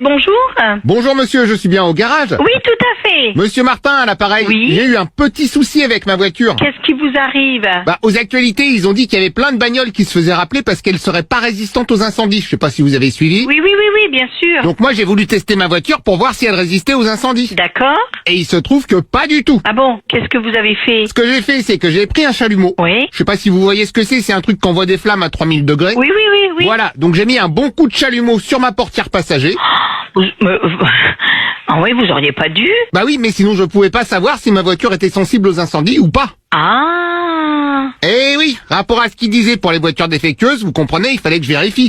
Bonjour. Bonjour monsieur, je suis bien au garage. Oui, tout à fait. Monsieur Martin à l'appareil. Oui. J'ai eu un petit souci avec ma voiture. Qu'est-ce qui vous arrive? Aux actualités, ils ont dit qu'il y avait plein de bagnoles qui se faisaient rappeler parce qu'elles seraient pas résistantes aux incendies. Je sais pas si vous avez suivi. Oui, bien sûr. Donc moi j'ai voulu tester ma voiture pour voir si elle résistait aux incendies. D'accord. Et il se trouve que pas du tout. Ah bon, qu'est-ce que vous avez fait? Ce que j'ai fait, c'est que j'ai pris un chalumeau. Oui. Je sais pas si vous voyez ce que c'est un truc qui envoie des flammes à 3000 degrés. Oui. Voilà, donc j'ai mis un bon coup de chalumeau sur ma portière passager. Ah oui, vous auriez pas dû? Bah oui, mais sinon je pouvais pas savoir si ma voiture était sensible aux incendies ou pas. Ah. Eh oui, rapport à ce qu'il disait pour les voitures défectueuses, vous comprenez, il fallait que je vérifie.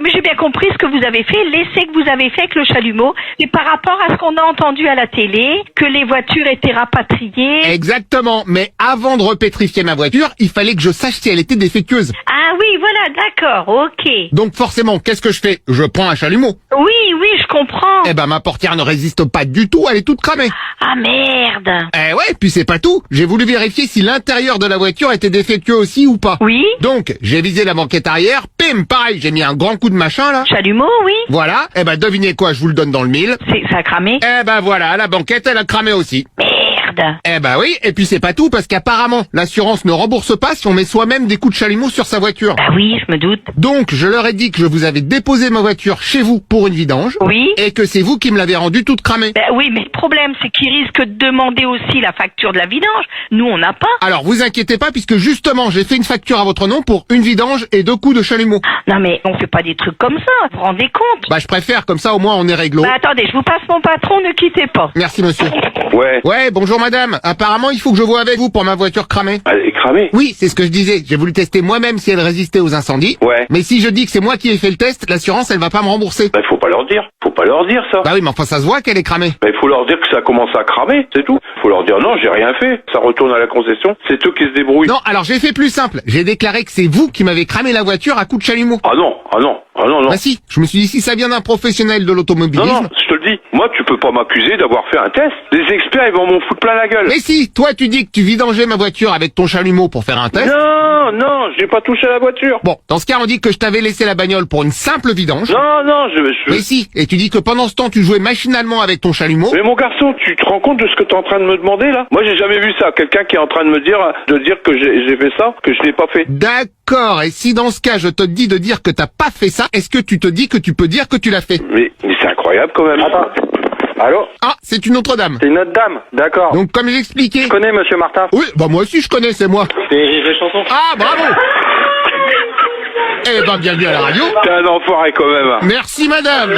Mais j'ai bien compris ce que vous avez fait, l'essai que vous avez fait avec le chalumeau. Et par rapport à ce qu'on a entendu à la télé, que les voitures étaient rapatriées. Exactement, mais avant de repétrifier ma voiture, il fallait que je sache si elle était défectueuse. Ah oui, voilà, d'accord, ok. Donc forcément, qu'est-ce que je fais? Je prends un chalumeau. Oui, je comprends. Eh ben ma portière ne résiste pas du tout, elle est toute cramée. Ah merde. Eh ouais, puis c'est pas tout. J'ai voulu vérifier si l'intérieur de la voiture était défectueux aussi ou pas. Oui. Donc, j'ai visé la banquette arrière, pim, pareil, j'ai mis un grand coup de machin là. Chalumeau, oui. Voilà, eh ben devinez quoi, je vous le donne dans le mille. Ça a cramé. Eh ben voilà, la banquette elle a cramé aussi. Merde. Eh ben oui, et puis c'est pas tout parce qu'apparemment, l'assurance ne rembourse pas si on met soi-même des coups de chalumeau sur sa voiture. Bah oui, je me doute. Donc, je leur ai dit que je vous avais déposé ma voiture chez vous pour une vidange. Oui. Et que c'est vous qui me l'avez rendue toute cramée. Bah oui, mais le problème, c'est qu'ils risquent de demander aussi la facture de la vidange. Nous, on n'a pas. Alors, vous inquiétez pas puisque justement, j'ai fait une facture à votre nom pour une vidange et 2 coups de chalumeau. Non mais on fait pas des trucs comme ça, vous vous rendez compte? Bah, je préfère, comme ça au moins on est réglo. Bah attendez, je vous passe mon patron, ne quittez pas. Merci monsieur. Ouais. Ouais, bonjour madame. Apparemment, il faut que je voie avec vous pour ma voiture cramée. Elle est cramée. Oui, c'est ce que je disais. J'ai voulu tester moi-même si elle résistait aux incendies. Ouais. Mais si je dis que c'est moi qui ai fait le test, l'assurance, elle va pas me rembourser. Bah, faut pas leur dire. Faut pas leur dire ça. Bah oui, mais enfin, ça se voit qu'elle est cramée. Bah, il faut leur dire que ça commence à cramer, c'est tout. Faut leur dire non, j'ai rien fait. Ça retourne à la concession. C'est eux qui se débrouillent. Non, alors j'ai fait plus simple. J'ai déclaré que c'est vous qui m'avez cramé la voiture à coups de chalumeau. Ah non. Bah si, je me suis dit si ça vient d'un professionnel de Non, l'automobilisme. je te le dis. Moi, tu peux pas m'accuser d'avoir fait un test. Les experts, ils vont m'en foutre plein la gueule. Mais si, toi tu dis que tu vidangeais ma voiture avec ton chalumeau pour faire un test. Non, j'ai pas touché à la voiture. Bon, dans ce cas on dit que je t'avais laissé la bagnole pour une simple vidange. Non, Mais si, et tu dis que pendant ce temps tu jouais machinalement avec ton chalumeau. Mais mon garçon, tu te rends compte de ce que t'es en train de me demander là? Moi, j'ai jamais vu ça. Quelqu'un qui est en train de me dire que j'ai fait ça, que je l'ai pas fait. D'accord, et si dans ce cas je te dis de dire que t'as pas fait ça, est-ce que tu te dis que tu peux dire que tu l'as fait? Mais c'est incroyable quand même. Attends. Allô? Ah, c'est une autre dame. C'est une autre dame, d'accord. Donc comme j'expliquais... Je connais Monsieur Martin. Oui, bah moi aussi je connais, c'est moi. C'est Rire et Chanson. Ah, bravo. Eh ben bienvenue à la radio. T'es un enfoiré quand même. Merci madame.